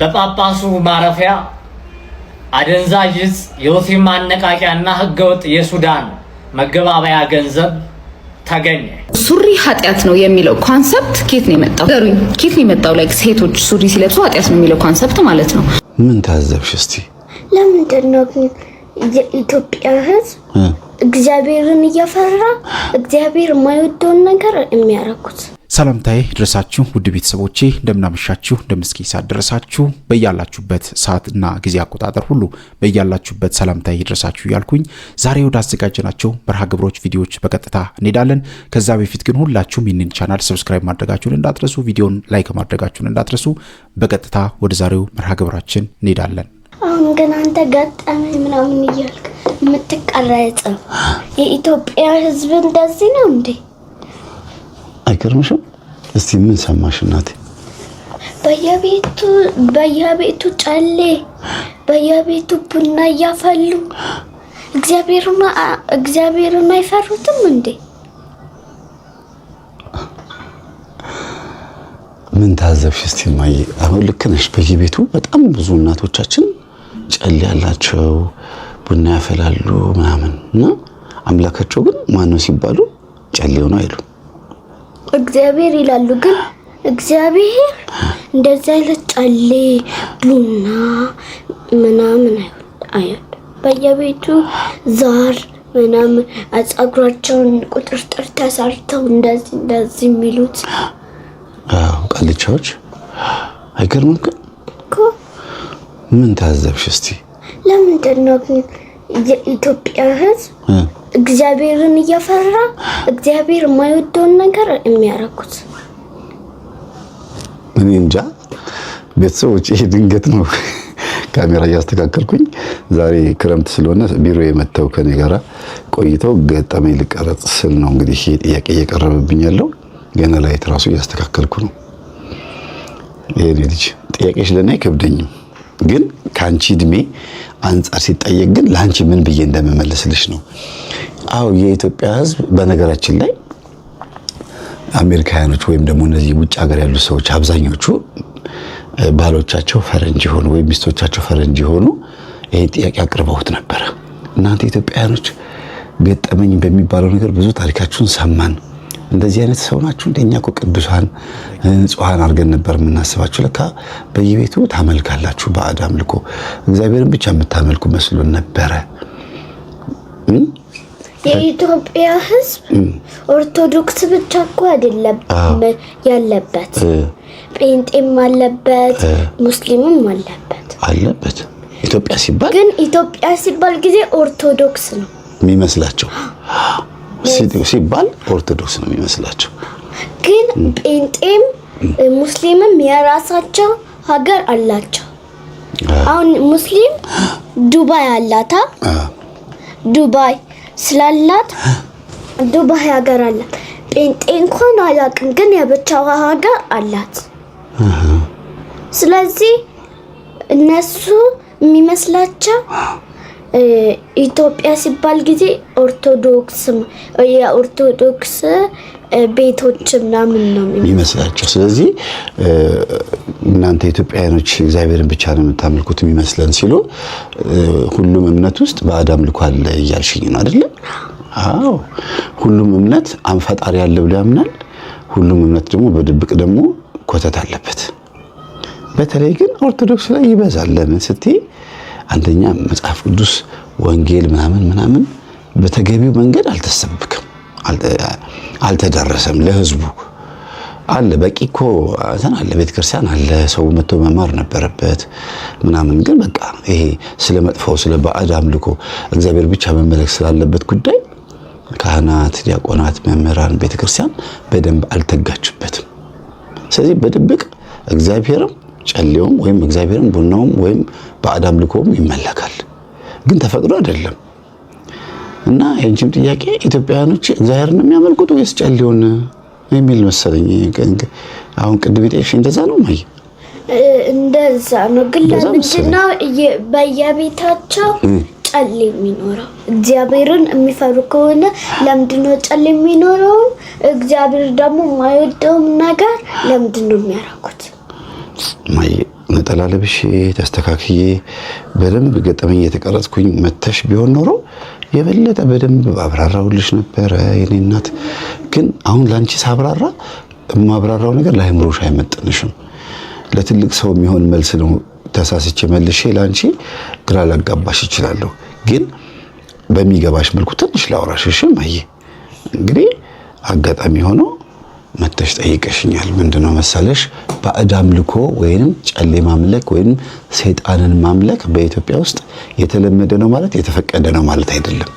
ለጳጳሱ ማረፊያ አደንዛዥ ዕፅ የወሲብ ማነቃቂያና ህገወጥ የሱዳን መገባበያ ገንዘብ ተገኘ። ሱሪ ኃጢያት ነው የሚለው ኮንሰፕት ኬት ነው የመጣው? ገሩኝ ኬት ነው የመጣው? ላይክ ሴቶች ሱሪ ሲለብሱ ኃጢያት ነው የሚለው ኮንሰፕት ማለት ነው። ምን ታዘብሽ እስቲ? ለምንድን ነው የኢትዮጵያ ህዝብ እግዚአብሔርን እየፈራ እግዚአብሔር የማይወደውን ነገር የሚያረኩት? ሰላምታዬ ድረሳችሁ ውድ ቤተሰቦቼ እንደምናመሻችሁ እንደምስኪ ሳደረሳችሁ በእያላችሁበት ሰዓትና ጊዜ አቆጣጠር ሁሉ በእያላችሁበት ሰላምታዬ ድረሳችሁ ያልኩኝ ዛሬ ወደ አዘጋጀናቸው መርሃ ግብሮች ቪዲዮዎች በቀጥታ እንሄዳለን። ከዛ በፊት ግን ሁላችሁም ይህንን ቻናል ሰብስክራይብ ማድረጋችሁን እንዳትረሱ፣ ቪዲዮን ላይክ ማድረጋችሁን እንዳትረሱ። በቀጥታ ወደ ዛሬው መርሃ ግብራችን እንሄዳለን። አሁን ግን አንተ ገጠመኝ ምናምን እያልክ የምትቀረጽው የኢትዮጵያ ህዝብ እንደዚህ ነው እንዴ? አይገርምሽም? እስቲ ምን ሰማሽ እናቴ? በየቤቱ ጨሌ፣ በየቤቱ ቡና እያፈሉ እግዚአብሔርን አይፈሩትም እንዴ? ምን ታዘብሽ እስቲ ማይ? አሁን ልክ ነሽ። በየቤቱ በጣም ብዙ እናቶቻችን ጨሌ ያላቸው ቡና ያፈላሉ ምናምን እና አምላካቸው ግን ማን ነው ሲባሉ ጨሌው ነው አይሉ እግዚአብሔር ይላሉ። ግን እግዚአብሔር እንደዚህ አይነት ጨሌ ቡና ምናምን አይወድ። በየቤቱ ዛር ምናምን አጻጉራቸውን ቁጥርጥር ተሰርተው እንደዚህ የሚሉት ቃልቻዎች አይገርምም? እኮ ምን ታዘብሽ እስቲ? ለምንድን ነው የኢትዮጵያ ህዝብ እግዚአብሔርን እየፈራ እግዚአብሔር የማይወደውን ነገር የሚያረኩት? ምን እንጃ። ቤተሰቦች ይሄ ድንገት ነው ካሜራ እያስተካከልኩኝ ዛሬ ክረምት ስለሆነ ቢሮ የመጣው ከኔ ጋራ ቆይተው ገጠመኝ ልቀረጽ ስል ነው እንግዲህ ይሄ ጥያቄ እየቀረበብኝ ያለው። ገና ላይ ትራሱ እያስተካከልኩ ነው። ይሄ ልጅ ጥያቄሽ ለኔ አይከብደኝም፣ ግን ካንቺ እድሜ አንፃር ሲጠየቅ ግን ላንቺ ምን ብዬ እንደምመልስልሽ ነው። አው የኢትዮጵያ ህዝብ በነገራችን ላይ አሜሪካኖች ወይም ደግሞ እነዚህ ውጭ ሀገር ያሉ ሰዎች አብዛኞቹ ባሎቻቸው ፈረንጅ ሆኑ ወይ ሚስቶቻቸው ፈረንጅ ሆኑ ይሄ ጥያቄ አቅርበውት ነበር። እናንተ ኢትዮጵያኖች ገጠመኝ በሚባለው ነገር ብዙ ታሪካችሁን ሰማን። እንደዚህ አይነት ሰው ናችሁ? እንደኛ እኮ ቅዱሳን ንጹሃን አድርገን ነበር የምናስባችሁ። ለካ በየቤቱ ታመልካላችሁ ባዕድ አምልኮ፣ እግዚአብሔርን ብቻ የምታመልኩ መስሎን ነበረ። የኢትዮጵያ ህዝብ ኦርቶዶክስ ብቻ እኮ አይደለም ያለበት፣ ጴንጤም አለበት፣ ሙስሊምም አለበት። ኢትዮጵያ ሲባል ግን ኢትዮጵያ ሲባል ጊዜ ኦርቶዶክስ ነው የሚመስላቸው ሲባል ኦርቶዶክስ ነው የሚመስላቸው። ግን ጴንጤም ሙስሊምም የራሳቸው ሀገር አላቸው። አሁን ሙስሊም ዱባይ አላታ፣ ዱባይ ስላላት ዱባይ ሀገር አላት። ጴንጤ እንኳን አላውቅም፣ ግን የብቻዋ ሀገር አላት። ስለዚህ እነሱ የሚመስላቸው ኢትዮጵያ ሲባል ጊዜ የኦርቶዶክስ ቤቶች ምናምን ነው የሚመስላቸው። ስለዚህ እናንተ ኢትዮጵያውያኖች እግዚአብሔርን ብቻ ነው የምታመልኩት የሚመስለን ሲሉ ሁሉም እምነት ውስጥ ባዕድ አምልኮ አለ እያልሽኝ ነው አይደል? አዎ፣ ሁሉም እምነት ፈጣሪ አለ ብሎ ያምናል። ሁሉም እምነት ደግሞ በድብቅ ደግሞ ኮተት አለበት። በተለይ ግን ኦርቶዶክስ ላይ ይበዛል። ለምን ስትይ አንደኛ መጽሐፍ ቅዱስ ወንጌል ምናምን በተገቢው መንገድ አልተሰበከም፣ አልተደረሰም ለህዝቡ። አለ በቂ እኮ አለ፣ ቤተክርስቲያን አለ፣ ሰው መጥቶ መማር ነበረበት ምናምን። ግን በቃ ይሄ ስለ መጥፎው ስለ ባዕድ አምልኮ እግዚአብሔር ብቻ መመለክ ስላለበት ጉዳይ ካህናት፣ ዲያቆናት፣ መምህራን ቤተክርስቲያን በደንብ አልተጋችበትም። ስለዚህ በድብቅ እግዚአብሔርም ጨሌውም ወይም እግዚአብሔርም ቡናውም ወይም ባዕድ አምልኮም ይመለካል፣ ግን ተፈቅዶ አይደለም። እና የእንጂም ጥያቄ ኢትዮጵያውያኖች እግዚአብሔርን ነው የሚያመልኩት ወይስ ጨሌውን የሚል መሰለኝ። አሁን ቅድም የጠየቅሽ እንደዛ ነው ማይ? እንደዛ ነው። ግን ለምንድነው በየቤታቸው ጨሌ የሚኖረው? እግዚአብሔርን የሚፈሩ ከሆነ ለምንድነው ጨሌ የሚኖረው? እግዚአብሔር ደግሞ የማይወደው ነገር ለምንድነው የሚያረኩት? ነጠላ ለብሼ ተስተካክዬ በደንብ ገጠመኝ የተቀረጽኩኝ መተሽ ቢሆን ኖሮ የበለጠ በደንብ አብራራውልሽ ነበረ የኔ እናት። ግን አሁን ላንቺ ሳብራራ የማብራራው ነገር ለአይምሮሽ አይመጥንሽም። ለትልቅ ሰው የሚሆን መልስ ነው ተሳስቼ መልሼ ላንቺ ግራ ላጋባሽ እችላለሁ። ግን በሚገባሽ መልኩ ትንሽ ላውራሽ። እሺ ማየ፣ እንግዲህ አጋጣሚ ሆኖ መተሽ ጠይቀሽኛል። ምንድነው መሰለሽ ባዕድ አምልኮ ወይንም ጨሌ ማምለክ ወይንም ሰይጣንን ማምለክ በኢትዮጵያ ውስጥ የተለመደ ነው ማለት የተፈቀደ ነው ማለት አይደለም።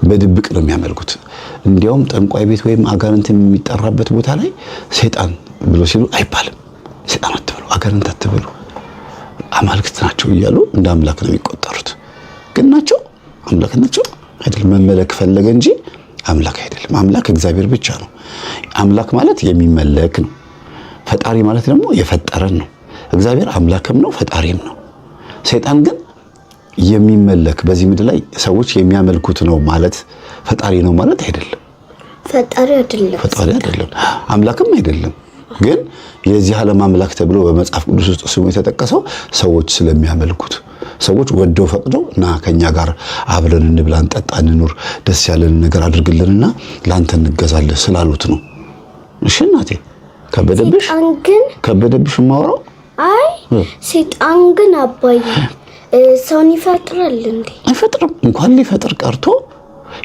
በድብቅ ነው የሚያመልኩት። እንዲያውም ጠንቋይ ቤት ወይም አጋንንት የሚጠራበት ቦታ ላይ ሰይጣን ብሎ ሲሉ አይባልም። ሰይጣን አትበሉ፣ አጋንንት አትበሉ፣ አማልክት ናቸው እያሉ እንደ አምላክ ነው የሚቆጠሩት። ግን ናቸው አምላክ ናቸው አይደለም። መመለክ ፈለገ እንጂ አምላክ አይደለም። አምላክ እግዚአብሔር ብቻ ነው። አምላክ ማለት የሚመለክ ነው። ፈጣሪ ማለት ደግሞ የፈጠረን ነው። እግዚአብሔር አምላክም ነው ፈጣሪም ነው። ሰይጣን ግን የሚመለክ በዚህ ምድር ላይ ሰዎች የሚያመልኩት ነው ማለት ፈጣሪ ነው ማለት አይደለም። ፈጣሪ አይደለም፣ አምላክም አይደለም። ግን የዚህ ዓለም አምላክ ተብሎ በመጽሐፍ ቅዱስ ውስጥ ስሙ የተጠቀሰው ሰዎች ስለሚያመልኩት፣ ሰዎች ወደው ፈቅደው እና ከኛ ጋር አብረን እንብላ፣ እንጠጣ፣ እንኑር፣ ደስ ያለን ነገር አድርግልንና ላንተ እንገዛለን ስላሉት ነው። እሺ እናቴ፣ ከበደብሽ ማውራው አይ ሰይጣን ግን አባዬ ሰውን ይፈጥራል እንዴ? አይፈጥርም። እንኳን ሊፈጥር ቀርቶ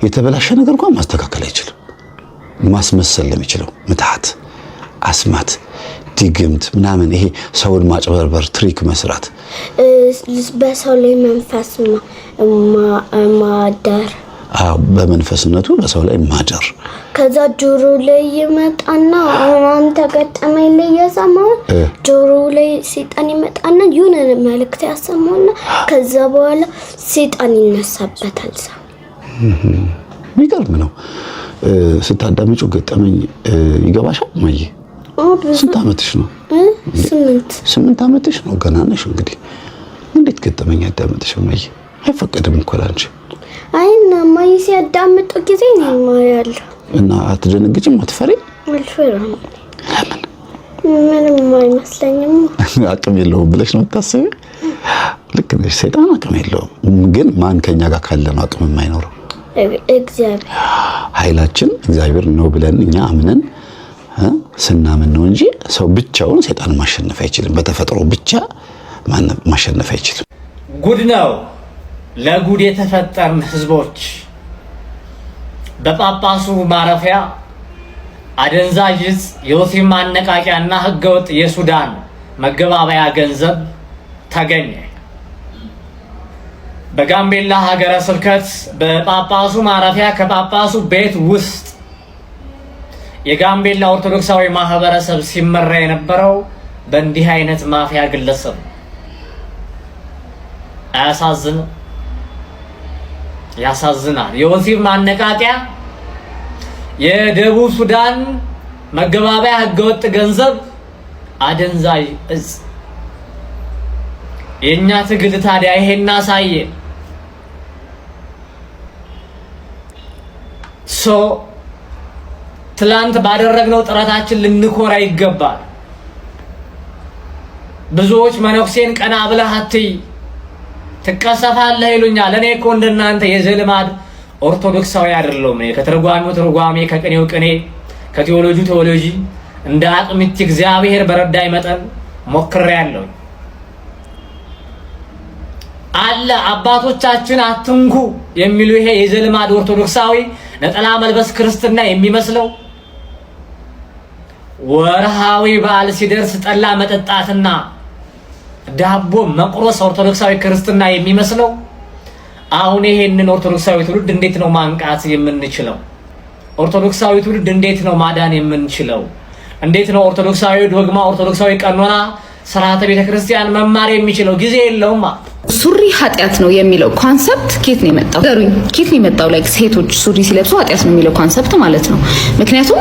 የተበላሸ ነገር እንኳን ማስተካከል አይችልም። ማስመሰል ነው የሚችለው። ምትሃት፣ አስማት፣ ድግምት ምናምን፣ ይሄ ሰውን ማጭበርበር፣ ትሪክ መስራት፣ በሰው ላይ መንፈስ ማደር፣ በመንፈስነቱ በሰው ላይ ማደር። ከዛ ጆሮ ላይ ይመጣና አንተ ገጠመኝ ላይ የሰማው ጆሮ ላይ ሰይጣን ይመጣና የሆነ መልእክት ያሰማውና ከዛ በኋላ ሰይጣን ይነሳበታል ሰው። የሚገርም ነው። ስታዳምጩ ገጠመኝ ይገባሻል ማየ? ስንት ዓመትሽ ነው? 8 ዓመትሽ ነው። ገና ነሽ እንግዲህ። እንዴት ገጠመኝ ያዳምጥሽ ማየ? አይፈቀድም እኮ ላንቺ። አይና ማየ ሲያዳምጡ ጊዜ ነው ማያለሁ። እና አትደነግጭም? አትፈሪም? አልፈራም። ለምን? ምንም አይመስለኝም። አቅም የለውም ብለሽ ነው የምታስቢው? ልክ ነሽ። ሰይጣን አቅም የለውም። ግን ማን ከኛ ጋር ካለ ነው አቅም የማይኖረው? እግዚአብሔር። ኃይላችን እግዚአብሔር ነው ብለን እኛ አምነን ስናምን ነው እንጂ ሰው ብቻውን ሰይጣን ማሸነፍ አይችልም። በተፈጥሮ ብቻ ማሸነፍ አይችልም። ጉድ ነው። ለጉድ የተፈጠርን ህዝቦች በጳጳሱ ማረፊያ አደንዛዥ ዕፅ፣ የወሲብ ማነቃቂያና ህገወጥ የሱዳን መገባበያ ገንዘብ ተገኘ። በጋምቤላ ሀገረ ስብከት በጳጳሱ ማረፊያ ከጳጳሱ ቤት ውስጥ የጋምቤላ ኦርቶዶክሳዊ ማህበረሰብ ሲመራ የነበረው በእንዲህ አይነት ማፊያ ግለሰብ። አያሳዝንም? ያሳዝናል። የወሲብ ማነቃቂያ፣ የደቡብ ሱዳን መገባበያ ህገወጥ ገንዘብ፣ አደንዛዥ ዕፅ። የኛ ትግል ታዲያ ይሄን አሳየ። ትላንት ባደረግነው ጥረታችን ልንኮራ ይገባል። ብዙዎች መነኩሴን ቀና ብለህ አትይ ትቀሰፋለህ ይሉኛል። እኔ እኮ እንደናንተ የዘልማድ ኦርቶዶክሳዊ አይደለሁም። ከተርጓሚው ትርጓሜ፣ ከቅኔው ቅኔ፣ ከቴዎሎጂ ቴዎሎጂ እንደ አቅምት እግዚአብሔር በረዳይ መጠን ሞክሬያለሁ። አለ አባቶቻችን አትንኩ የሚሉ ይሄ የዘልማድ ኦርቶዶክሳዊ ነጠላ መልበስ ክርስትና የሚመስለው ወርሃዊ በዓል ሲደርስ ጠላ መጠጣትና ዳቦ መቁረስ ኦርቶዶክሳዊ ክርስትና የሚመስለው። አሁን ይሄንን ኦርቶዶክሳዊ ትውልድ እንዴት ነው ማንቃት የምንችለው? ኦርቶዶክሳዊ ትውልድ እንዴት ነው ማዳን የምንችለው? እንዴት ነው ኦርቶዶክሳዊ ዶግማ፣ ኦርቶዶክሳዊ ቀኖና፣ ስርዓተ ቤተክርስቲያን መማር የሚችለው? ጊዜ የለውማ። ሱሪ ኃጢአት ነው የሚለው ኮንሰፕት ኬት ነው የመጣው? ገሩኝ። ኬት ነው የመጣው? ላይክ ሴቶች ሱሪ ሲለብሱ ኃጢአት ነው የሚለው ኮንሰፕት ማለት ነው። ምክንያቱም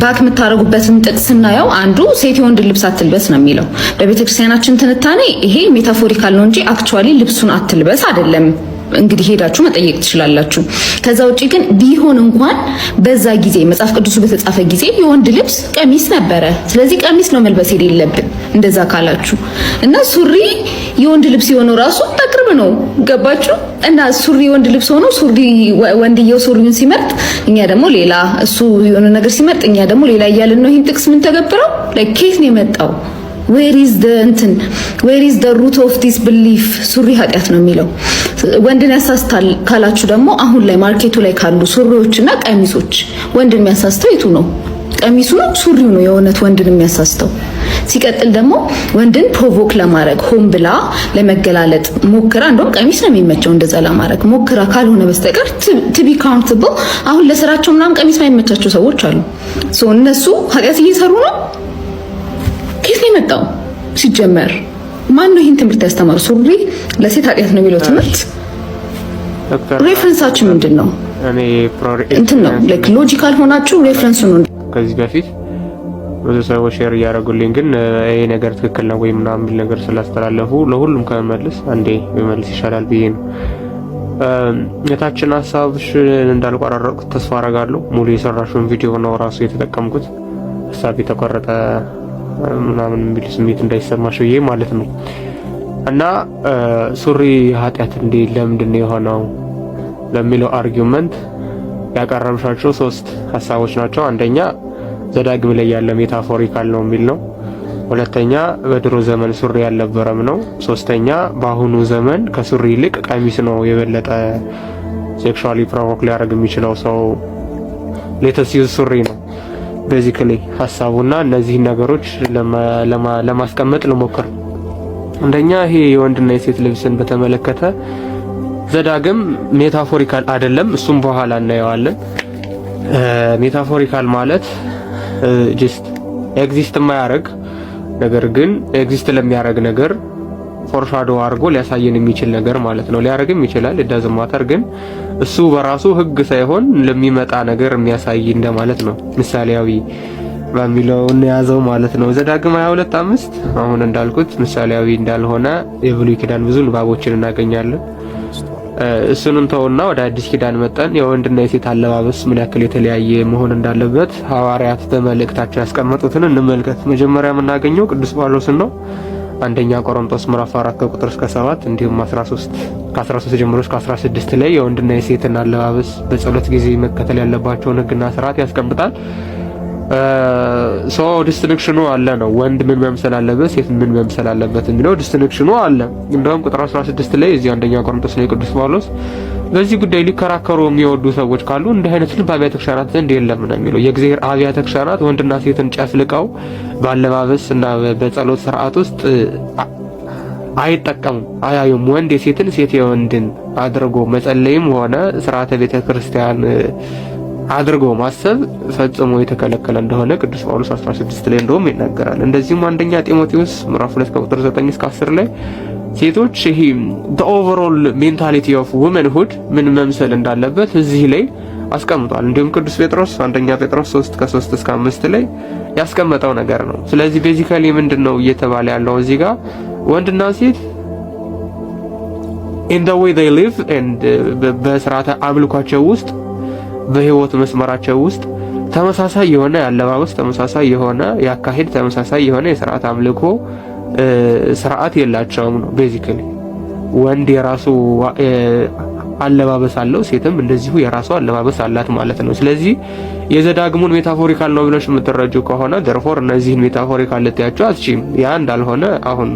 ባክ የምታረጉበትን ጥቅስ ስናየው አንዱ ሴት የወንድ ልብስ አትልበስ ነው የሚለው። በቤተክርስቲያናችን ትንታኔ ይሄ ሜታፎሪካል ነው እንጂ አክቹአሊ ልብሱን አትልበስ አይደለም እንግዲህ ሄዳችሁ መጠየቅ ትችላላችሁ። ከዛ ውጪ ግን ቢሆን እንኳን በዛ ጊዜ መጽሐፍ ቅዱሱ በተጻፈ ጊዜ የወንድ ልብስ ቀሚስ ነበረ። ስለዚህ ቀሚስ ነው መልበስ የሌለብን እንደዛ ካላችሁ እና ሱሪ የወንድ ልብስ የሆነው ራሱ በቅርብ ነው። ገባችሁ? እና ሱሪ የወንድ ልብስ ሆኖ ሱሪ ወንድየው ሱሪውን ሲመርጥ እኛ ደግሞ ሌላ፣ እሱ የሆነ ነገር ሲመርጥ እኛ ደግሞ ሌላ እያልን ነው ይሄን ጥቅስ ምን ተገብረው ላይክ ኬት ነው የመጣው? where is the root of this belief? ሱሪ ኃጢአት ነው የሚለው ወንድን ያሳስታል ካላችሁ ደግሞ አሁን ላይ ማርኬቱ ላይ ካሉ ሱሪዎችና ቀሚሶች ወንድን የሚያሳስተው የቱ ነው? ቀሚሱ ነው ሱሪው ነው የእውነት ወንድን የሚያሳስተው? ሲቀጥል ደግሞ ወንድን ፕሮቮክ ለማድረግ ሆን ብላ ለመገላለጥ ሞክራ፣ እንደውም ቀሚስ ነው የሚመቸው እንደዛ ለማድረግ ሞክራ ካልሆነ በስተቀር to be countable። አሁን ለስራቸው ምናምን ቀሚስ ማይመቻቸው ሰዎች አሉ። እነሱ ኃጢአት እየሰሩ ነው። ከየት ነው የመጣው? ሲጀመር ማን ነው ይህን ትምህርት ያስተማረው? ሱሪ ለሴት ኃጢአት ነው የሚለው ትምህርት ሬፈረንሳችሁ ምንድን ነው? እኔ እንትን ነው ላይክ ሎጂካል ሆናችሁ ሬፈረንሱ ነው። ከዚህ በፊት ብዙ ሰዎች ሼር እያደረጉልኝ ግን ይሄ ነገር ትክክል ነው ወይ ምናምን የሚል ነገር ስላስተላለፉ ለሁሉም ከመመለስ አንዴ በመልስ ይሻላል ብዬ ነው። የታችን ሀሳብሽ እንዳልቋራረጥኩት ተስፋ አደርጋለሁ። ሙሉ የሰራሽውን ቪዲዮ ነው ራሱ የተጠቀምኩት። ሀሳብ የተቆረጠ ምናምን የሚል ስሜት እንዳይሰማሽ ብዬ ማለት ነው። እና ሱሪ ኃጢአት እንዴ ለምንድን ነው የሆነው ለሚለው አርጊውመንት ያቀረብሻቸው 3 ሀሳቦች ናቸው። አንደኛ ዘዳግም ላይ ያለ ሜታፎሪካል ነው የሚል ነው። ሁለተኛ በድሮ ዘመን ሱሪ ያልነበረም ነው። ሶስተኛ በአሁኑ ዘመን ከሱሪ ይልቅ ቀሚስ ነው የበለጠ ሴክሹዋሊ ፕሮቮክ ሊያደርግ የሚችለው ሰው ሌተስ ዩዝ ሱሪ ነው ቤዚካሊ ሐሳቡና እነዚህ ነገሮች ለማስቀመጥ ልሞክር። አንደኛ ይሄ የወንድና የሴት ልብስን በተመለከተ ዘዳግም ሜታፎሪካል አይደለም፣ እሱም በኋላ እናየዋለን። ሜታፎሪካል ማለት ጀስት ኤግዚስት የማያደርግ ነገር ግን ኤግዚስት ለሚያደርግ ነገር ፎርሻዶ አድርጎ ሊያሳየን የሚችል ነገር ማለት ነው። ሊያደርግም ይችላል ዳዝም ማተር፣ ግን እሱ በራሱ ህግ ሳይሆን ለሚመጣ ነገር የሚያሳይ እንደማለት ነው። ምሳሌያዊ በሚለው እንያዘው ማለት ነው። ዘዳግም 22:5 አሁን እንዳልኩት ምሳሌያዊ እንዳልሆነ የብሉይ ኪዳን ብዙ ንባቦችን እናገኛለን። እሱንም ተውና ወደ አዲስ ኪዳን መጣን። የወንድና የሴት አለባበስ ምን ያክል የተለያየ መሆን እንዳለበት ሐዋርያት በመልእክታቸው ያስቀመጡትን እንመልከት። መጀመሪያ የምናገኘው ቅዱስ ጳውሎስን ነው። አንደኛ ቆሮንቶስ ምዕራፍ 4 ከቁጥር እስከ 7 እንዲሁም 13 ከ13 ጀምሮ እስከ 16 ላይ የወንድና የሴትን አለባበስ በጸሎት ጊዜ መከተል ያለባቸውን ህግና ስርዓት ያስቀምጣል። ሶ ዲስቲንክሽኑ አለ ነው። ወንድ ምን መምሰል አለበት፣ ሴት ምን መምሰል አለበት የሚለው ዲስቲንክሽኑ አለ። እንደውም ቁጥር 16 ላይ እዚህ አንደኛ ቆሮንቶስ ላይ ቅዱስ ጳውሎስ በዚህ ጉዳይ ሊከራከሩ የሚወዱ ሰዎች ካሉ እንዲህ አይነት ልብ አብያተ ክርስቲያናት ዘንድ የለም ነው የሚለው። የእግዚአብሔር አብያተ ክርስቲያናት ወንድና ሴትን ጨፍልቀው በአለባበስ እና በጸሎት ስርዓት ውስጥ አይጠቀሙም፣ አያዩም። ወንድ የሴትን ሴት የወንድን አድርጎ መጸለይም ሆነ ስርዓተ ቤተ ክርስቲያን አድርጎ ማሰብ ፈጽሞ የተከለከለ እንደሆነ ቅዱስ ጳውሎስ 16 ላይ እንደውም ይናገራል። እንደዚሁም አንደኛ ጢሞቴዎስ ምዕራፍ 2 ከቁጥር 9 እስከ 10 ላይ ሴቶች ይሄ the overall mentality of womanhood ምን መምሰል እንዳለበት እዚህ ላይ አስቀምጧል። እንዲሁም ቅዱስ ጴጥሮስ አንደኛ ጴጥሮስ 3 ከ3 እስከ 5 ላይ ያስቀመጠው ነገር ነው። ስለዚህ ቤዚካሊ ምንድነው እየተባለ ያለው እዚህ ጋር ወንድና ሴት in the way they live and በስርዓተ አምልኳቸው ውስጥ በህይወት መስመራቸው ውስጥ ተመሳሳይ የሆነ ያለባበስ፣ ተመሳሳይ የሆነ ያካሄድ፣ ተመሳሳይ የሆነ የሥርዓት አምልኮ ስርዓት የላቸውም ነው ቤዚካሊ። ወንድ የራሱ አለባበስ አለው፣ ሴትም እንደዚሁ የራሱ አለባበስ አላት ማለት ነው። ስለዚህ የዘዳግሙን ሜታፎሪካል ነው ብለሽ የምትረጁ ከሆነ therefore እነዚህን ሜታፎሪካል ልትያቸው አትችይም። ያ እንዳልሆነ አሁን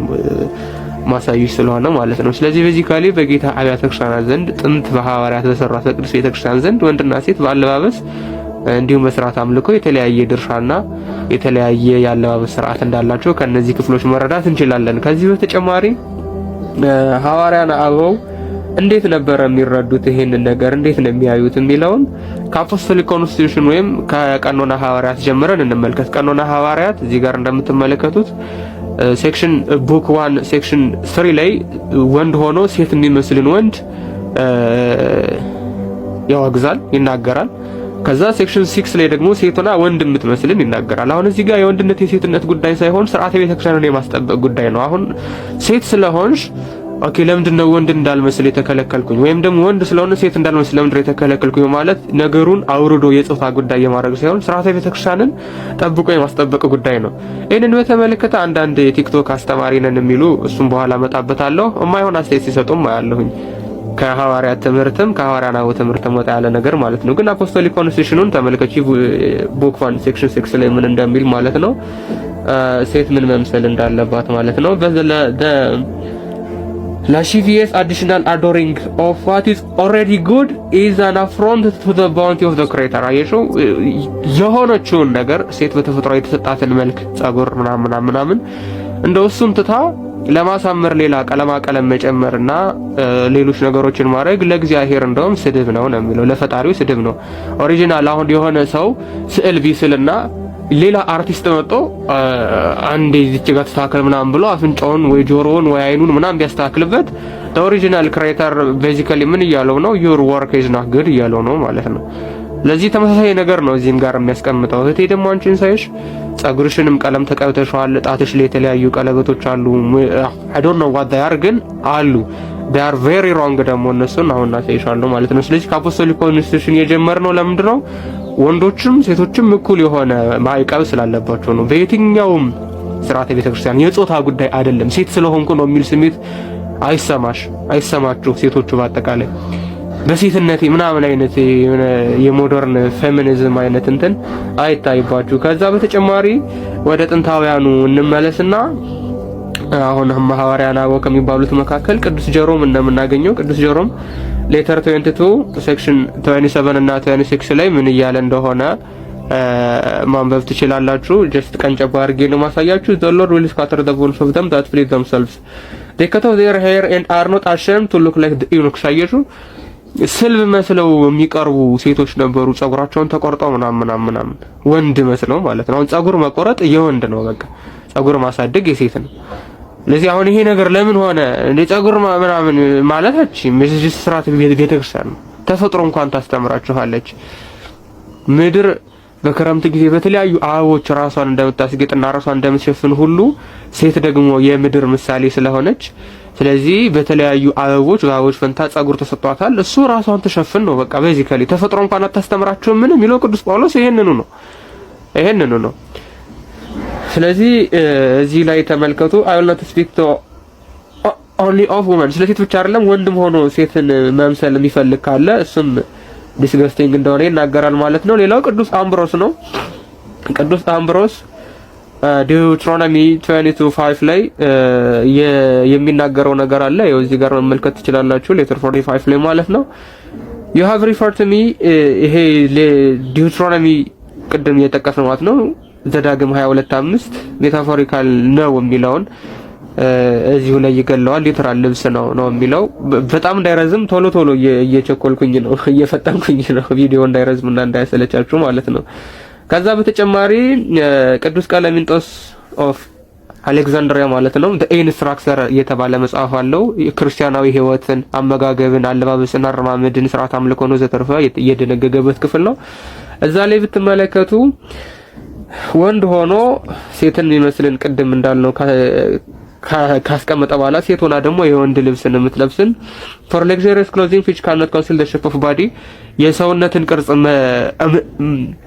ማሳየሽ ስለሆነ ማለት ነው። ስለዚህ ቤዚካሊ በጌታ አብያተ ክርስቲያናት ዘንድ ጥንት በሐዋርያት በሰራት ቅዱስ ቤተክርስቲያን ዘንድ ወንድና ሴት በአለባበስ እንዲሁም በስርዓት አምልኮ የተለያየ ድርሻና የተለያየ የአለባበስ ስርዓት እንዳላቸው ከነዚህ ክፍሎች መረዳት እንችላለን። ከዚህ በተጨማሪ ሐዋርያን አበው እንዴት ነበር የሚረዱት ይሄንን ነገር እንዴት ነው የሚያዩት የሚለውን ከአፖስቶሊክ ኮንስቲቱሽን ወይም ከቀኖና ሐዋርያት ጀምረን እንመልከት። ቀኖና ሐዋርያት እዚህ ጋር እንደምትመለከቱት ሴክሽን ቡክ 1 ሴክሽን 3 ላይ ወንድ ሆኖ ሴት የሚመስልን ወንድ ያወግዛል፣ ይናገራል። ከዛ ሴክሽን 6 ላይ ደግሞ ሴትና ወንድ የምትመስልን ይናገራል። አሁን እዚህ ጋር የወንድነት የሴትነት ጉዳይ ሳይሆን ስርዓተ ቤተክርስቲያንን የማስጠበቅ ጉዳይ ነው። አሁን ሴት ስለሆንሽ ኦኬ ለምንድነው ወንድ እንዳልመስል የተከለከልኩኝ ወይም ደግሞ ወንድ ስለሆነ ሴት እንዳልመስል ለምንድነው የተከለከልኩኝ ማለት ነገሩን አውርዶ የጾታ ጉዳይ የማድረግ ሳይሆን ስርዓተ ቤተክርስቲያንን ጠብቆ የማስጠበቅ ጉዳይ ነው። ይሄንን በተመለከተ አንዳንድ የቲክቶክ አስተማሪ ነን የሚሉ እሱም በኋላ መጣበታለሁ የማይሆን አስተያየት ሲሰጡም አያለሁኝ። ከሐዋርያት ትምህርትም ከሐዋርያናው ትምህርትም ወጣ ያለ ነገር ማለት ነው። ግን አፖስቶሊክ ኮንስቲቱሽኑን ተመልከቺ ቡክ 1 ሴክሽን 6 ላይ ምን እንደሚል ማለት ነው። ሴት ምን መምሰል እንዳለባት ማለት ነው። lascivious additional adoring of what is already good is an affront to the bounty of the creator አየሽው የሆነችውን ነገር ሴት በተፈጥሮ የተሰጣትን መልክ ጸጉር ምናምን እንደው እሱን ትታ ለማሳመር ሌላ ቀለም መጨመርና ሌሎች ነገሮችን ማድረግ ለእግዚአብሔር እንደውም ስድብ ነው የሚለው ለፈጣሪው ስድብ ነው። ኦሪጂናል አሁን የሆነ ሰው ስዕል ቢስልና ሌላ አርቲስት መጥቶ አንዴ እዚች ጋር ተስተካከል ምናምን ብሎ አፍንጫውን ወይ ጆሮውን ወይ አይኑን ምናምን ቢያስተካክልበት ኦሪጂናል ክሬተር ቤዚካሊ ምን እያለው ነው? your work is not good እያለው ነው ማለት ነው። ለዚህ ተመሳሳይ ነገር ነው እዚህም ጋር የሚያስቀምጠው። እህቴ ደግሞ አንቺን ሳይሽ ጸጉርሽንም ቀለም ተቀብተሽዋል፣ ጣትሽ ላይ የተለያዩ ቀለበቶች አሉ። I don't know what they are ግን አሉ። they are very wrong ደግሞ እነሱን አሁን እናሳይሻለሁ ማለት ነው። ስለዚህ ከአፖስቶሊክ ኮንስቲቱሽን የጀመርነው ለምንድን ነው? ወንዶችም ሴቶችም እኩል የሆነ ማዕቀብ ስላለባቸው ነው። በየትኛውም ስርዓተ ቤተክርስቲያን የጾታ ጉዳይ አይደለም። ሴት ስለሆንኩ ነው የሚል ስሜት አይሰማችሁ ሴቶቹ በአጠቃላይ በሴትነቴ ምናምን አይነት የሞደርን ፌሚኒዝም አይነት እንትን አይታይባችሁ። ከዛ በተጨማሪ ወደ ጥንታውያኑ እንመለስና አሁን ሐዋርያና ከሚባሉት መካከል ቅዱስ ጀሮም እንደምናገኘው ቅዱስ ጀሮም ሌተር 22 ሴክሽን 27 እና 26 ላይ ምን እያለ እንደሆነ ማንበብ ትችላላችሁ። ጀስት ቀንጨባ አድርጌ ነው ማሳያችሁ። the Lord will scatter the bones of them that flee themselves they cut off their hair and are not ashamed to look like the eunuchs አየሹ ስልብ መስለው የሚቀርቡ ሴቶች ነበሩ። ጸጉራቸውን ተቆርጠው ምናምን ወንድ መስለው ማለት ነው። አሁን ጸጉር መቆረጥ የወንድ ነው፣ በቃ ጸጉር ማሳደግ የሴት ነው። ለዚህ አሁን ይሄ ነገር ለምን ሆነ እንደ ጸጉር ምናምን ማለታችን መስጂድ ስርዓት ቤተክርስቲያን ነው። ተፈጥሮ እንኳን ታስተምራችኋለች። ምድር በክረምት ጊዜ በተለያዩ አበቦች ራሷን እንደምታስጌጥና ራሷን እንደምትሸፍን ሁሉ ሴት ደግሞ የምድር ምሳሌ ስለሆነች ስለዚህ በተለያዩ በአበቦች ፈንታ ጸጉር ተሰጥቷታል። እሱ ራሷን ተሸፍን ነው። በቃ ቤዚካሊ ተፈጥሮ እንኳን አታስተምራችሁም ምን የሚለው ቅዱስ ጳውሎስ ይሄንኑ ነው። ስለዚህ እዚህ ላይ ተመልከቱ። I will not speak to only of women ስለዚህ ብቻ አይደለም ወንድም ሆኖ ሴትን መምሰል የሚፈልግ ካለ እሱም ዲስገስቲንግ እንደሆነ ይናገራል ማለት ነው። ሌላው ቅዱስ አምብሮስ ነው። ቅዱስ አምብሮስ ዲዩትሮኖሚ 22:5 ላይ የሚናገረው ነገር አለ። ያው እዚህ ጋር መመልከት ትችላላችሁ። ሌተር 45 ላይ ማለት ነው። you have referred to me ይሄ ዲዩትሮኖሚ ቅድም እየጠቀስነው ማለት ነው። ዘዳግም 22:5 ሜታፎሪካል ነው የሚለውን እዚሁ ላይ ይገለዋል። ሊትራል ልብስ ነው የሚለው። በጣም እንዳይረዝም ቶሎ እየቸኮልኩኝ ነው እየፈጠንኩኝ ነው ቪዲዮ እንዳይረዝምና እንዳይሰለቻችሁ ማለት ነው። ከዛ በተጨማሪ ቅዱስ ቀለሚንጦስ ኦፍ አሌክዛንድሪያ ማለት ነው the ኢንስትራክተር የተባለ መጽሐፍ አለው። ክርስቲያናዊ ህይወትን፣ አመጋገብን፣ አለባበስን፣ አረማመድን፣ ስርዓት አምልኮ ነው ዘተርፈ የደነገገበት ክፍል ነው። እዛ ላይ ብትመለከቱ ወንድ ሆኖ ሴትን የሚመስልን ቅድም እንዳልነው ካስቀመጠ በኋላ ሴት ሆና ደግሞ የወንድ ልብስን የምትለብስን for luxurious clothing which cannot conceal the shape of body የሰውነትን ቅርጽ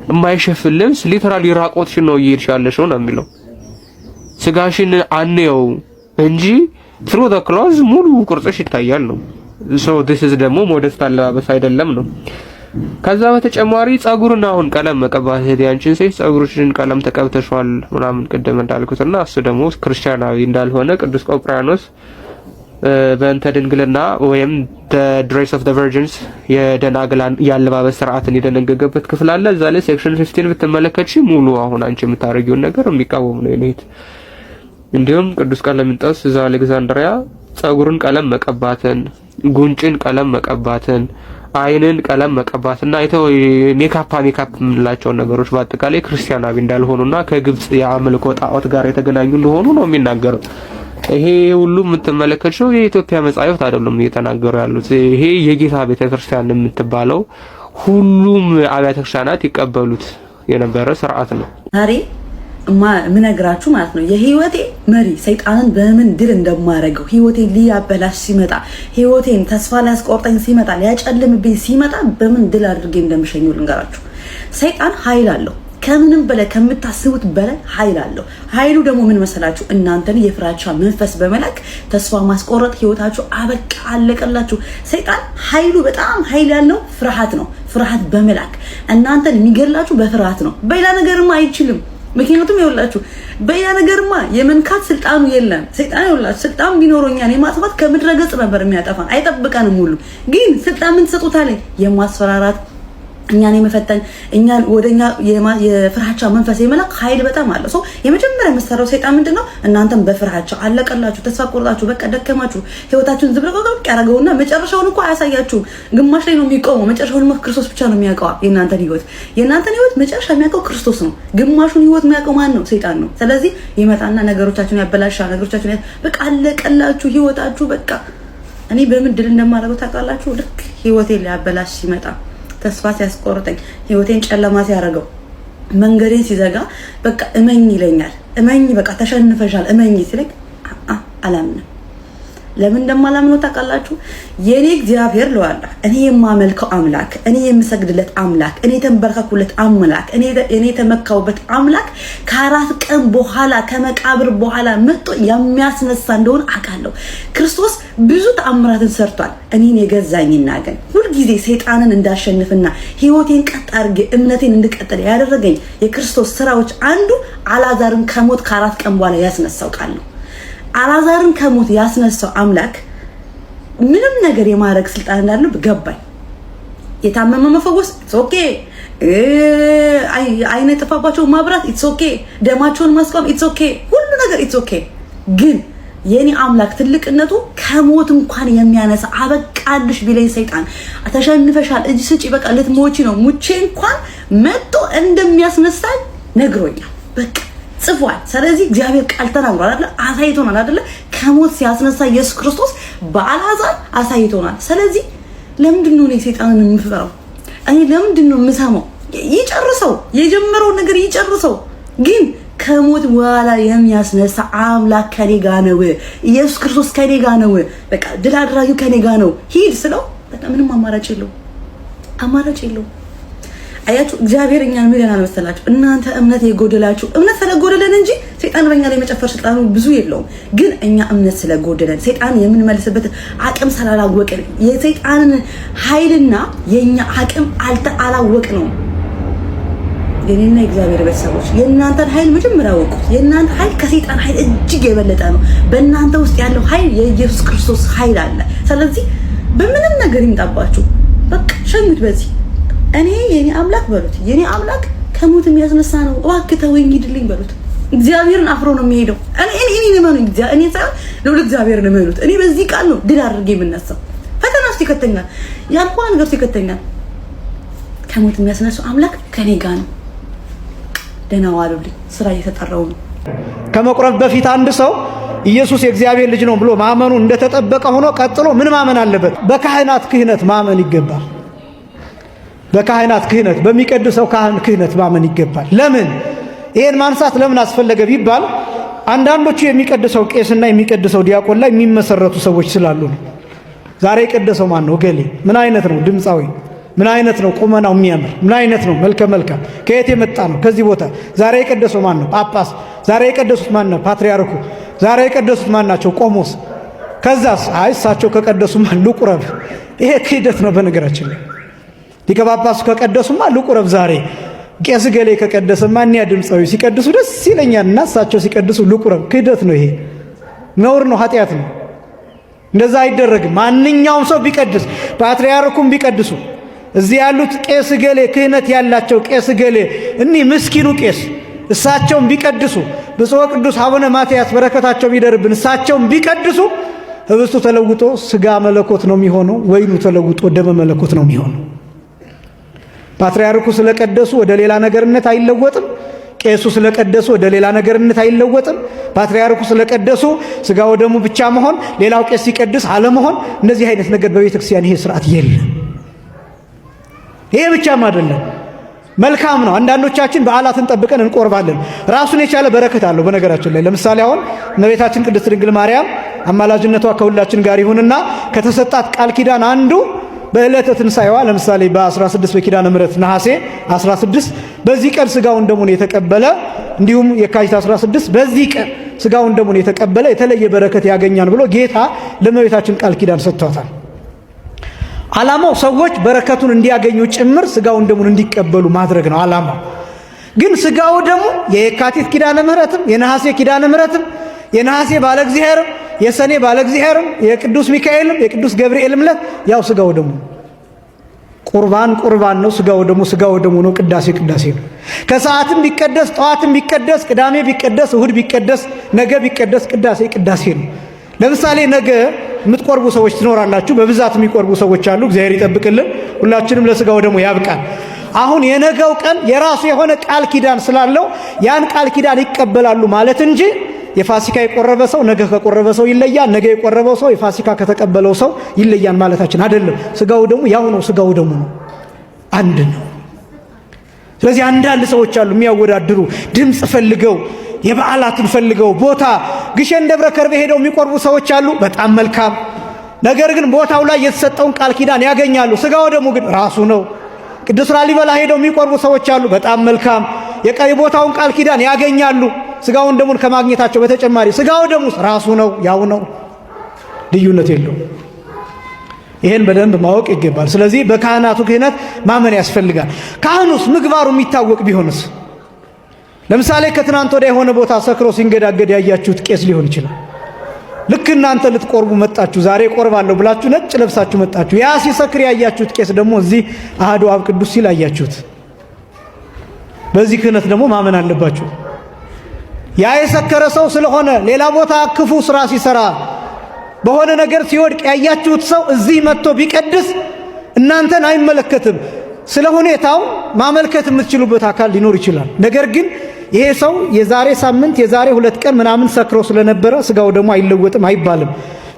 የማይሸፍን ልብስ ሊተራሊ ራቆትሽን ነው እየሄድሻለሽ ነው የሚለው። ስጋሽን አንየው እንጂ through the clothes ሙሉ ቅርጽሽ ይታያል ነው። so this is ደግሞ ሞደስት አለባበስ አይደለም ነው። ከዛ በተጨማሪ ጸጉርና አሁን ቀለም መቀባት ያንቺን ሴት ጸጉርሽን ቀለም ተቀብተሽዋል ምናምን ቅድም እንዳልኩትና እሱ ደግሞ ክርስቲያናዊ እንዳልሆነ ቅዱስ ቆጵርያኖስ በእንተ ድንግልና ወይም the dress of the virgins የደናግላን ያለባበስ ስርዓትን የደነገገበት ክፍል አለ። እዛ ላይ ሴክሽን 15 ብትመለከቺ ሙሉ አሁን አንቺ የምታረጊውን ነገር የሚቃወም ነው የኔት። እንዲሁም ቅዱስ ቀለሚንጦስ እዛ አሌክዛንድሪያ ጸጉርን ቀለም መቀባትን፣ ጉንጭን ቀለም መቀባትን፣ አይንን ቀለም መቀባትና ሜካፕ የምንላቸው ነገሮች በአጠቃላይ ክርስቲያናዊ እንዳልሆኑና ከግብጽ የአምልኮ ጣዖት ጋር የተገናኙ እንደሆኑ ነው የሚናገረው። ይሄ ሁሉ የምትመለከቱት የኢትዮጵያ መጻሕፍት አይደሉም እየተናገሩ ያሉት። ይሄ የጌታ ቤተክርስቲያን የምትባለው ሁሉም አብያተ ክርስቲያናት ይቀበሉት የነበረ ስርዓት ነው። ዛሬ ምነግራችሁ ማለት ነው የህይወቴ መሪ ሰይጣንን በምን ድል እንደማረገው ህይወቴን ሊያበላሽ ሲመጣ ህይወቴን ተስፋ ሊያስቆርጠኝ ሲመጣ ሊያጨልምብኝ ሲመጣ በምን ድል አድርጌ እንደምሸኘው ልንገራችሁ። ሰይጣን ኃይል አለው፣ ከምንም በላይ ከምታስቡት በላይ ኃይል አለው። ኃይሉ ደግሞ ምን መሰላችሁ? እናንተን የፍራቻ መንፈስ በመላክ ተስፋ ማስቆረጥ፣ ህይወታችሁ አበቃ አለቀላችሁ። ሰይጣን ኃይሉ በጣም ኃይል ያለው ፍርሃት ነው። ፍርሃት በመላክ እናንተን የሚገላችሁ በፍርሃት ነው። በሌላ ነገርማ አይችልም። ምክንያቱም ይኸውላችሁ በያ ነገርማ የመንካት ስልጣኑ የለም። ሰይጣን ይኸውላችሁ ስልጣን ቢኖረኛል የማጥፋት ከምድረ ገጽ ነበር የሚያጠፋን፣ አይጠብቀንም ሁሉ። ግን ስልጣን ምን ትሰጡታል? የማስፈራራት፣ እኛን የመፈተን፣ እኛን ወደኛ የፍርሃቻ መንፈስ የመላክ ኃይል በጣም አለ። ሶ የመጀመሪያ መሰራው ሰይጣን ምንድነው? እናንተን በፍርሃቻ አለቀላችሁ፣ ተስፋ ቆርጣችሁ፣ በቃ ደከማችሁ፣ ህይወታችሁን ዝብረቀቀቅ ያረገውና መጨረሻውን እንኳን አያሳያችሁም። ግማሽ ላይ ነው የሚቆመው። መጨረሻውን ክርስቶስ ብቻ ነው የሚያውቀው። የእናንተን ህይወት መጨረሻ የሚያውቀው ክርስቶስ ነው። ግማሹን ህይወት የሚያውቀው ማን ነው? ሰይጣን ነው። ስለዚህ ይመጣና ነገሮቻችሁን ያበላሻል። ነገሮቻችሁን በቃ አለቀላችሁ ህይወታችሁ። በቃ እኔ በምን ድል እንደማደርገው ታውቃላችሁ? ልክ ህይወቴን ሊያበላሽ ሲመጣ፣ ተስፋ ሲያስቆርጠኝ፣ ህይወቴን ጨለማ ሲያደርገው፣ መንገዴን ሲዘጋ በቃ እመኝ ይለኛል። እመኝ በቃ ተሸንፈሻል እመኝ ሲለኝ አላምንም። ለምን እንደማላምነው ታውቃላችሁ? የኔ እግዚአብሔር ለዋላ እኔ የማመልከው አምላክ፣ እኔ የምሰግድለት አምላክ፣ እኔ የተንበረከኩለት አምላክ፣ እኔ የተመካውበት አምላክ ከ4 ቀን በኋላ ከመቃብር በኋላ መጥቶ የሚያስነሳ እንደሆነ አውቃለሁ። ክርስቶስ ብዙ ተአምራትን ሰርቷል። እኔን የገዛኝና ግን ሁልጊዜ ሰይጣንን እንዳሸንፍና ህይወቴን ቀጥ አድርጌ እምነቴን እንድቀጥል ያደረገኝ የክርስቶስ ስራዎች አንዱ አልዓዛርን ከሞት ከ4 ቀን በኋላ ያስነሳው ቃል ነው። አልዓዛርን ከሞት ያስነሳው አምላክ ምንም ነገር የማድረግ ስልጣን እንዳለው ገባኝ። የታመመ መፈወስ ኢትስ ኦኬ፣ አይነ ጠፋባቸው ማብራት ኢትስ ኦኬ፣ ደማቸውን ማስቆም ኢትስ ኦኬ፣ ሁሉ ነገር ኢትስ ኦኬ። ግን የኔ አምላክ ትልቅነቱ ከሞት እንኳን የሚያነሳ አበቃልሽ ቢለኝ ሰይጣን ተሸንፈሻል፣ እጅ ስጪ፣ በቃ ልትሞቺ ነው፣ ሙቼ እንኳን መጥቶ እንደሚያስነሳኝ ነግሮኛል። በቃ ጽፏል። ስለዚህ እግዚአብሔር ቃል ተናግሯል አይደል? አሳይቶናል አይደል? ከሞት ሲያስነሳ ኢየሱስ ክርስቶስ በአልዓዛር አሳይቶናል። ስለዚህ ለምንድን ነው እኔ ሰይጣንን የምፈራው? እኔ ለምንድን ነው የምሰማው? ይጨርሰው፣ የጀመረው ነገር ይጨርሰው። ግን ከሞት በኋላ የሚያስነሳ አምላክ ከኔ ጋር ነው። ኢየሱስ ክርስቶስ ከኔ ጋር ነው። በቃ ድል አድራጊው ከኔ ጋር ነው። ሂድ ስለው በቃ ምንም አማራጭ የለው። አያችሁ እግዚአብሔር እኛን ምን ያናል መሰላችሁ? እናንተ እምነት የጎደላችሁ፣ እምነት ስለጎደለን እንጂ ሰይጣን በእኛ ላይ መጨፈር ስልጣኑ ብዙ የለውም። ግን እኛ እምነት ስለጎደለን ሰይጣን የምንመልስበት አቅም ስላላወቅን የሰይጣንን ኃይልና የኛ አቅም አላወቅ ነው። የኔና እግዚአብሔር ቤተሰቦች የእናንተን ኃይል መጀመሪያ አወቁት። የእናንተ ኃይል ከሰይጣን ኃይል እጅግ የበለጠ ነው። በእናንተ ውስጥ ያለው ኃይል የኢየሱስ ክርስቶስ ኃይል አለ። ስለዚህ በምንም ነገር ይምጣባችሁ በቃ ሸኙት በዚህ እኔ የኔ አምላክ በሉት። የኔ አምላክ ከሞት የሚያስነሳ ነው። እባክህ ተወኝ ሂድልኝ በሉት። እግዚአብሔርን አፍሮ ነው የሚሄደው። እኔ ለማን እኔ ሳይሆን ለሁሉ እግዚአብሔር ነው የሚሉት። እኔ በዚህ ቃል ነው ድል አድርጌ የምነሳው። ፈተና ውስጥ ይከተኛል፣ ያልኳን ነገር ይከተኛል። ከሞት የሚያስነሳው አምላክ ከኔ ጋር ነው። ደህና ዋሉልኝ። ስራ እየተጠራው ነው። ከመቁረብ በፊት አንድ ሰው ኢየሱስ የእግዚአብሔር ልጅ ነው ብሎ ማመኑ እንደተጠበቀ ሆኖ ቀጥሎ ምን ማመን አለበት? በካህናት ክህነት ማመን ይገባል። በካህናት ክህነት፣ በሚቀድሰው ካህን ክህነት ማመን ይገባል። ለምን ይሄን ማንሳት ለምን አስፈለገ ቢባል አንዳንዶቹ የሚቀድሰው ቄስና የሚቀድሰው ዲያቆን ላይ የሚመሰረቱ ሰዎች ስላሉ ነው። ዛሬ የቀደሰው ማን ነው? ገሌ ምን አይነት ነው? ድምፃዊ ምን አይነት ነው? ቁመናው የሚያምር ምን አይነት ነው? መልከ መልካም ከየት የመጣ ነው? ከዚህ ቦታ ዛሬ የቀደሰው ማን ነው? ጳጳስ። ዛሬ የቀደሱት ማን ነው? ፓትርያርኩ። ዛሬ የቀደሱት ማን ናቸው? ቆሞስ። ከዛስ አይ እሳቸው ከቀደሱ ማን ልቁረብ። ይሄ ክህደት ነው በነገራችን ላይ። ሊቀ ጳጳሱ ከቀደሱማ ልቁረብ። ዛሬ ቄስ ገሌ ከቀደሰማ እኒያ ድምፃዊ ሲቀድሱ ደስ ይለኛል እና እሳቸው ሲቀድሱ ልቁረብ። ክህደት ነው ይሄ፣ ነውር ነው፣ ኃጢአት ነው። እንደዛ አይደረግም። ማንኛውም ሰው ቢቀድስ፣ ፓትርያርኩም ቢቀድሱ፣ እዚህ ያሉት ቄስ ገሌ ክህነት ያላቸው ቄስ ገሌ እኒህ ምስኪኑ ቄስ እሳቸውም ቢቀድሱ፣ ብፁዕ ቅዱስ አቡነ ማትያስ በረከታቸው ቢደርብን እሳቸውም ቢቀድሱ ህብስቱ ተለውጦ ስጋ መለኮት ነው የሚሆነው፣ ወይኑ ተለውጦ ደመ መለኮት ነው የሚሆነው። ፓትርያርኩ ስለቀደሱ ወደ ሌላ ነገርነት አይለወጥም። ቄሱ ስለቀደሱ ወደ ሌላ ነገርነት አይለወጥም። ፓትርያርኩ ስለቀደሱ ስጋ ወደሙ ብቻ መሆን፣ ሌላው ቄስ ሲቀድስ አለመሆን፣ እንደዚህ አይነት ነገር በቤተ ክርስቲያን ይሄ ስርዓት የለም። ይሄ ብቻም አይደለም። መልካም ነው። አንዳንዶቻችን በዓላትን ጠብቀን እንቆርባለን። ራሱን የቻለ በረከት አለው። በነገራችን ላይ ለምሳሌ አሁን እመቤታችን ቅድስት ድንግል ማርያም አማላጅነቷ ከሁላችን ጋር ይሁንና ከተሰጣት ቃል ኪዳን አንዱ በዕለተ ትንሣኤዋ ለምሳሌ በ16 በኪዳነ ምሕረት ነሐሴ 16 በዚህ ቀን ስጋውን ደሙን የተቀበለ እንዲሁም የካቲት 16 በዚህ ቀን ስጋውን ደሙን የተቀበለ የተለየ በረከት ያገኛል ብሎ ጌታ ለእመቤታችን ቃል ኪዳን ሰጥቷታል። ዓላማው ሰዎች በረከቱን እንዲያገኙ ጭምር ስጋውን ደሙን እንዲቀበሉ ማድረግ ነው ዓላማው። ግን ስጋው ደሙ የየካቲት ኪዳነ ምሕረትም የነሐሴ ኪዳነ ምሕረትም የነሐሴ ባለ እግዚአብሔርም የሰኔ ባለ እግዚአብሔርም የቅዱስ ሚካኤልም የቅዱስ ገብርኤልም ዕለት ያው ስጋው ደሙ ቁርባን ነው። ስጋው ደሙ ነው። ቅዳሴ ነው። ከሰዓትም ቢቀደስ ጠዋትም ቢቀደስ ቅዳሜ ቢቀደስ እሁድ ቢቀደስ ነገ ቢቀደስ ቅዳሴ ነው። ለምሳሌ ነገ የምትቆርቡ ሰዎች ትኖራላችሁ። በብዛት የሚቆርቡ ሰዎች አሉ። እግዚአብሔር ይጠብቅልን። ሁላችንም ለስጋው ደሙ ያብቃን። አሁን የነገው ቀን የራሱ የሆነ ቃል ኪዳን ስላለው ያን ቃል ኪዳን ይቀበላሉ ማለት እንጂ የፋሲካ የቆረበ ሰው ነገ ከቆረበ ሰው ይለያል፣ ነገ የቆረበው ሰው የፋሲካ ከተቀበለው ሰው ይለያል ማለታችን አይደለም። ስጋው ደሙ ያው ነው። ስጋው ደሙ ነው፣ አንድ ነው። ስለዚህ አንዳንድ ሰዎች አሉ የሚያወዳድሩ ድምፅ ፈልገው የበዓላትን ፈልገው ቦታ ግሸን ደብረ ከርቤ ሄደው የሚቆርቡ ሰዎች አሉ። በጣም መልካም። ነገር ግን ቦታው ላይ የተሰጠውን ቃል ኪዳን ያገኛሉ። ስጋው ደሙ ግን ራሱ ነው። ቅዱስ ላሊበላ ሄደው የሚቆርቡ ሰዎች አሉ። በጣም መልካም። የቦታውን ቃል ኪዳን ያገኛሉ። ስጋውን ደሙን ከማግኘታቸው በተጨማሪ ስጋው ደሙ ራሱ ነው፣ ያው ነው፣ ልዩነት የለውም። ይሄን በደንብ ማወቅ ይገባል። ስለዚህ በካህናቱ ክህነት ማመን ያስፈልጋል። ካህኑስ ምግባሩ የሚታወቅ ቢሆንስ? ለምሳሌ ከትናንት ወዲያ የሆነ ቦታ ሰክሮ ሲንገዳገድ ያያችሁት ቄስ ሊሆን ይችላል። ልክ እናንተ ልትቆርቡ መጣችሁ፣ ዛሬ ቆርባለሁ ብላችሁ ነጭ ለብሳችሁ መጣችሁ። ያ ሲሰክር ያያችሁት ቄስ ደግሞ እዚህ አሐዱ አብ ቅዱስ ሲል አያችሁት። በዚህ ክህነት ደግሞ ማመን አለባችሁ። ያ የሰከረ ሰው ስለሆነ ሌላ ቦታ ክፉ ስራ ሲሰራ በሆነ ነገር ሲወድቅ ያያችሁት ሰው እዚህ መጥቶ ቢቀድስ እናንተን አይመለከትም። ስለ ሁኔታው ማመልከት የምትችሉበት አካል ሊኖር ይችላል። ነገር ግን ይሄ ሰው የዛሬ ሳምንት የዛሬ 2 ቀን ምናምን ሰክሮ ስለነበረ ስጋው ደግሞ አይለወጥም አይባልም።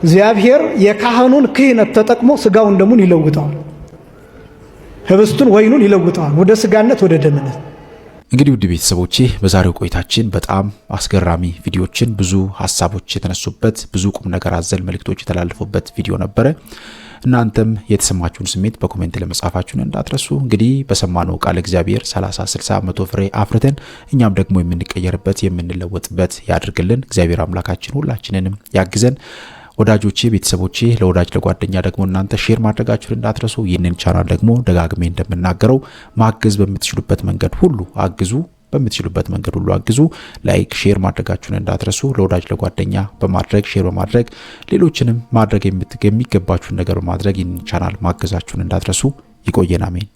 እግዚአብሔር የካህኑን ክህነት ተጠቅሞ ስጋውን ደሙን ይለውጠዋል። ህብስቱን ወይኑን ይለውጠዋል ወደ ስጋነት ወደ ደምነት። እንግዲህ ውድ ቤተሰቦቼ በዛሬው ቆይታችን በጣም አስገራሚ ቪዲዮችን፣ ብዙ ሀሳቦች የተነሱበት፣ ብዙ ቁም ነገር አዘል መልእክቶች የተላለፉበት ቪዲዮ ነበረ። እናንተም የተሰማችሁን ስሜት በኮሜንት ለመጻፋችሁን እንዳትረሱ። እንግዲህ በሰማነው ቃል እግዚአብሔር 30፣ 60፣ 100 ፍሬ አፍርተን እኛም ደግሞ የምንቀየርበት የምንለወጥበት ያድርግልን። እግዚአብሔር አምላካችን ሁላችንንም ያግዘን። ወዳጆቼ፣ ቤተሰቦቼ፣ ለወዳጅ ለጓደኛ ደግሞ እናንተ ሼር ማድረጋችሁን እንዳትረሱ። ይህንን ቻናል ደግሞ ደጋግሜ እንደምናገረው ማገዝ በምትችሉበት መንገድ ሁሉ አግዙ፣ በምትችሉበት መንገድ ሁሉ አግዙ። ላይክ ሼር ማድረጋችሁን እንዳትረሱ። ለወዳጅ ለጓደኛ በማድረግ ሼር በማድረግ ሌሎችንም ማድረግ የሚገባችሁን ነገር በማድረግ ይህንን ቻናል ማገዛችሁን እንዳትረሱ። ይቆየን። አሜን።